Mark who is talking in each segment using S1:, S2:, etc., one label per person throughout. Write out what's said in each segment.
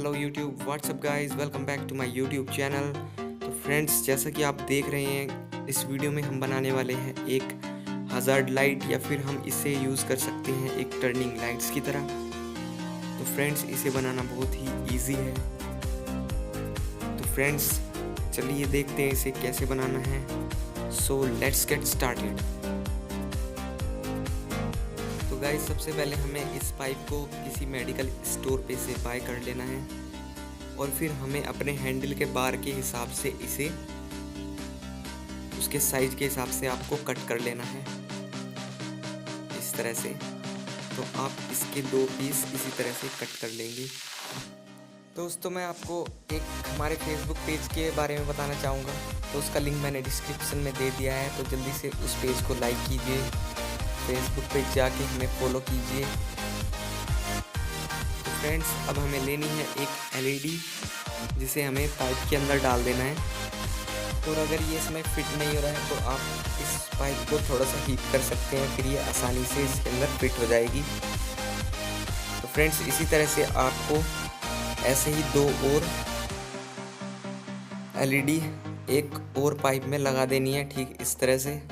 S1: Hello YouTube, what's up guys, welcome back to my YouTube channel. तो friends, जैसा कि आप देख रहे हैं, इस वीडियो में हम बनाने वाले हैं एक हज़ार्ड लाइट, या फिर हम इसे यूज़ कर सकते हैं एक टर्निंग लाइट्स की तरह। तो फ्रेंड्स, इसे बनाना बहुत ही इजी है। तो फ्रेंड्स, चलिए देखते हैं इसे कैसे बनाना है। So let's get started. तो गाइस, सबसे पहले हमें इस पाइप को किसी मेडिकल स्टोर पे से बाय कर लेना है, और फिर हमें अपने हैंडल के बार के हिसाब से इसे उसके साइज के हिसाब से आपको कट कर लेना है, इस तरह से। तो आप इसके 2 पीस इसी तरह से कट कर लेंगे। दोस्तों, मैं आपको एक हमारे फेसबुक पेज के बारे में बताना चाहूँगा। तो उसका लिंक मैंने डिस्क्रिप्शन में दे दिया है, तो जल्दी से उस पेज को लाइक कीजिए, फेसबुक पे जाके हमें फॉलो कीजिए। तो फ्रेंड्स, अब हमें लेनी है एक एलईडी, जिसे हमें पाइप के अंदर डाल देना है। और अगर ये इसमें फिट नहीं हो रहा है तो आप इस पाइप को थोड़ा सा हीट कर सकते हैं, फिर ये आसानी से इसके अंदर फिट हो जाएगी। तो फ्रेंड्स, इसी तरह से आपको ऐसे ही 2 और एलईडी एक और पाइप में लगा देनी है, ठीक इस तरह से।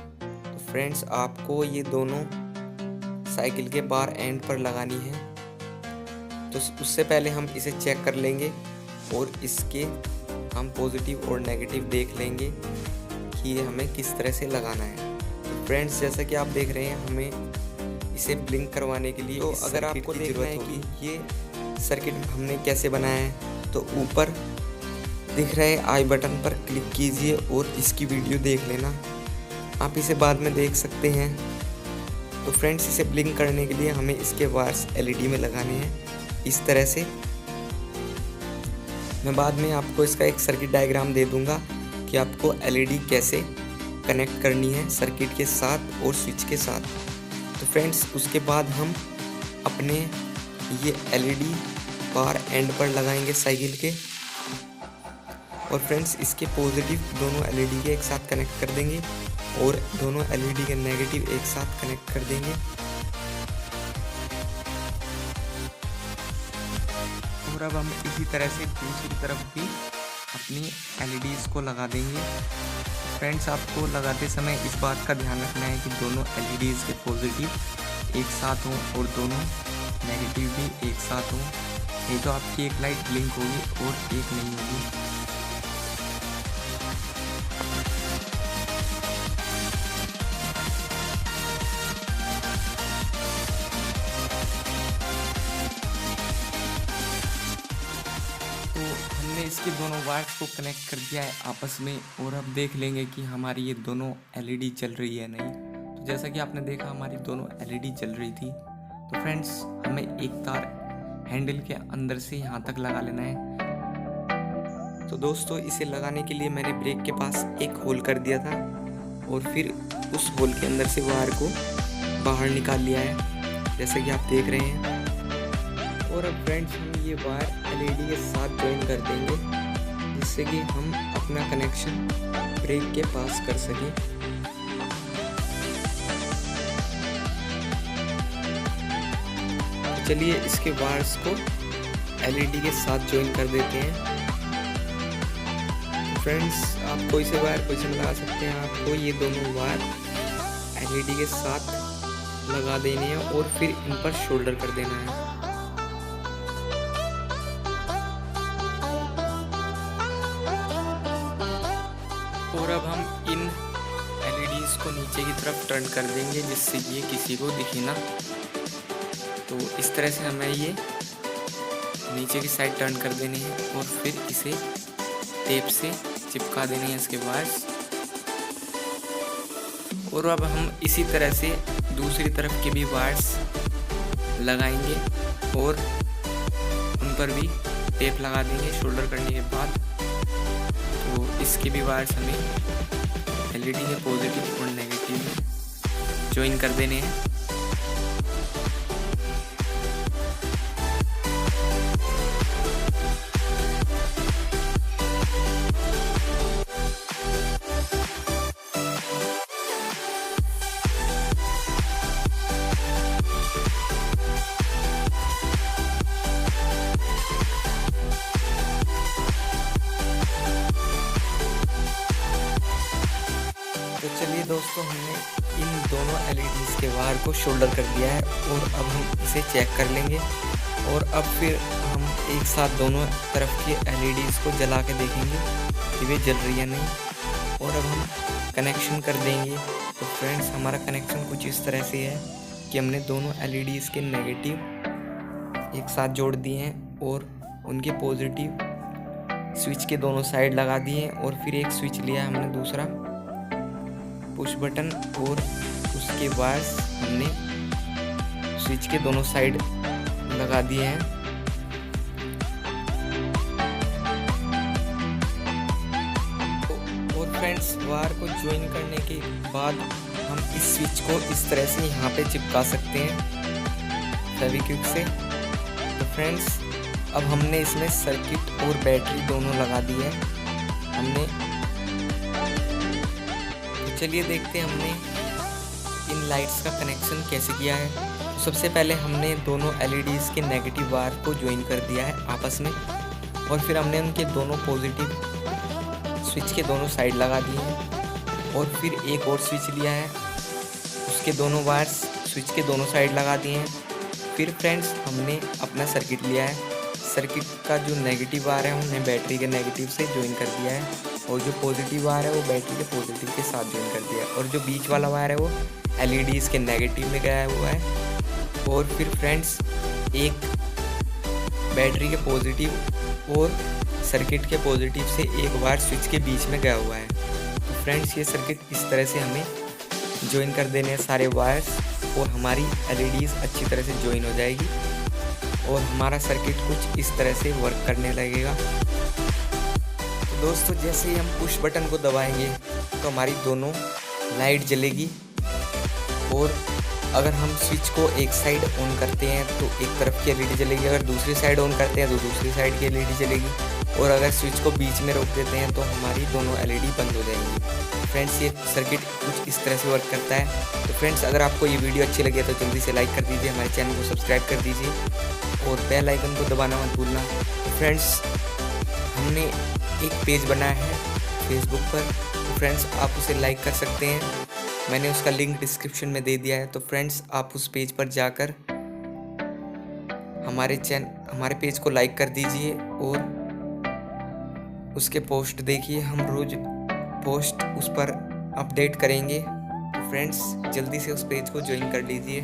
S1: फ्रेंड्स, आपको ये दोनों साइकिल के बार एंड पर लगानी है। तो उससे पहले हम इसे चेक कर लेंगे और इसके हम पॉजिटिव और नेगेटिव देख लेंगे कि ये हमें किस तरह से लगाना है। तो फ्रेंड्स, जैसा कि आप देख रहे हैं, हमें इसे ब्लिंक करवाने के लिए, तो अगर आपको देखना है कि ये सर्किट हमने कैसे बनाया है, तो ऊपर दिख रहे आई बटन पर क्लिक कीजिए और इसकी वीडियो देख लेना। आप इसे बाद में देख सकते हैं। तो फ्रेंड्स, इसे ब्लिंक करने के लिए हमें इसके वायर्स एलईडी में लगाने हैं, इस तरह से। मैं बाद में आपको इसका एक सर्किट डायग्राम दे दूंगा कि आपको एलईडी कैसे कनेक्ट करनी है सर्किट के साथ और स्विच के साथ। तो फ्रेंड्स, उसके बाद हम अपने ये एलईडी बार एंड पर लगाएंगे साइकिल के। और फ्रेंड्स, इसके पॉजिटिव दोनों एलईडी के एक साथ कनेक्ट कर देंगे और दोनों एलईडी के नेगेटिव एक साथ कनेक्ट कर देंगे। और अब हम इसी तरह से दूसरी तरफ भी अपनी एलईडीज़ को लगा देंगे। फ्रेंड्स, आपको लगाते समय इस बात का ध्यान रखना है कि दोनों एलईडीज़ के पॉजिटिव एक साथ हों और दोनों नेगेटिव भी एक साथ हों, नहीं तो आपकी एक लाइट ब्लिंक होगी और एक नहीं होगी। तो हमने इसके दोनों वायर्स को कनेक्ट कर दिया है आपस में, और अब देख लेंगे कि हमारी ये दोनों एलईडी चल रही है नहीं। तो जैसा कि आपने देखा, हमारी दोनों एलईडी चल रही थी। तो फ्रेंड्स, हमें एक तार हैंडल के अंदर से यहाँ तक लगा लेना है। तो दोस्तों, इसे लगाने के लिए मैंने ब्रेक के पास एक होल कर दिया था, और फिर उस होल के अंदर से वायर को बाहर निकाल लिया है, जैसा कि आप देख रहे हैं। और अब फ्रेंड्स, हम ये वायर एलईडी के साथ जॉइन कर देंगे, जिससे कि हम अपना कनेक्शन ब्रेक के पास कर सकें। तो चलिए इसके वायर्स को एलईडी के साथ जॉइन कर देते हैं। फ्रेंड्स, आप कोई से वायर पोजीशन लगा सकते हैं। आपको ये दोनों वायर एलईडी के साथ लगा देने हैं और फिर इन पर शोल्डर कर देना है। और अब हम इन एलईडीज़ को नीचे की तरफ टर्न कर देंगे, जिससे ये किसी को दिखे ना। तो इस तरह से हमें ये नीचे की साइड टर्न कर देनी है, और फिर इसे टेप से चिपका देनी है इसके वायर्स। और अब हम इसी तरह से दूसरी तरफ के भी वायर्स लगाएंगे और उन पर भी टेप लगा देंगे शोल्डर करने के बाद। तो इसके भी वायर्स हमें एलईडी के पॉजिटिव और नेगेटिव में ज्वाइन कर देने हैं। दोस्तों हमने इन दोनों LEDs के वायर को शोल्डर कर दिया है और अब हम इसे चेक कर लेंगे और अब फिर हम एक साथ दोनों तरफ के LEDs को जला के देखेंगे कि वे जल रही है नहीं। और अब हम कनेक्शन कर देंगे। तो फ्रेंड्स हमारा कनेक्शन कुछ इस तरह से है कि हमने दोनों LEDs के नेगेटिव एक साथ जोड़ दिए हैं और उनके पॉजिटिव स्विच के दोनों साइड लगा दिए हैं और फिर एक स्विच लिया हमने दूसरा पुश बटन और उसके वायर्स हमने स्विच के दोनों साइड लगा दिए हैं। और फ्रेंड्स वायर को ज्वाइन करने के बाद हम इस स्विच को इस तरह से यहाँ पे चिपका सकते हैं फेविक्विक से। तो फ्रेंड्स अब हमने इसमें सर्किट और बैटरी दोनों लगा दी है हमने। तो चलिए देखते हैं हमने इन लाइट्स का कनेक्शन कैसे किया है। तो सबसे पहले हमने दोनों LEDs के नेगेटिव वायर को ज्वाइन कर दिया है आपस में और फिर हमने उनके दोनों पॉजिटिव स्विच के दोनों साइड लगा दिए हैं और फिर एक और स्विच लिया है, उसके दोनों वायर्स स्विच के दोनों साइड लगा दिए हैं। फिर फ्रेंड्स हमने अपना सर्किट लिया है, सर्किट का जो नेगेटिव वायर है उन्हें बैटरी के नेगेटिव से ज्वाइन कर दिया है और जो पॉजिटिव वायर है वो बैटरी के पॉजिटिव के साथ ज्वाइन कर दिया है और जो बीच वाला वायर है वो LEDs के नेगेटिव में गया हुआ है। और फिर फ्रेंड्स एक बैटरी के पॉजिटिव और सर्किट के पॉजिटिव से एक वायर स्विच के बीच में गया हुआ है। तो फ्रेंड्स ये सर्किट इस तरह से हमें ज्वाइन कर देने हैं सारे वायर्स और हमारी LEDs अच्छी तरह से ज्वाइन हो जाएगी और हमारा सर्किट कुछ इस तरह से वर्क करने लगेगा। तो दोस्तों जैसे ही हम पुश बटन को दबाएंगे तो हमारी दोनों लाइट जलेगी और अगर हम स्विच को एक साइड ऑन करते हैं तो एक तरफ की LED जलेगी, अगर दूसरी साइड ऑन करते हैं तो दूसरी साइड की LED जलेगी और अगर स्विच को बीच में रोक देते हैं तो हमारी दोनों LED बंद हो जाएंगी। फ्रेंड्स ये सर्किट कुछ इस तरह से वर्क करता है। तो फ्रेंड्स अगर आपको ये वीडियो अच्छी लगी तो जल्दी से लाइक कर दीजिए, हमारे चैनल को सब्सक्राइब कर दीजिए और बेल आइकन को दबाना मत भूलना। फ्रेंड्स हमने एक पेज बनाया है फेसबुक पर, तो फ्रेंड्स आप उसे लाइक कर सकते हैं, मैंने उसका लिंक डिस्क्रिप्शन में दे दिया है। तो फ्रेंड्स आप उस पेज पर जाकर हमारे पेज को लाइक कर दीजिए और उसके पोस्ट देखिए, हम रोज पोस्ट उस पर अपडेट करेंगे। तो फ्रेंड्स जल्दी से उस पेज को ज्वाइन कर लीजिए।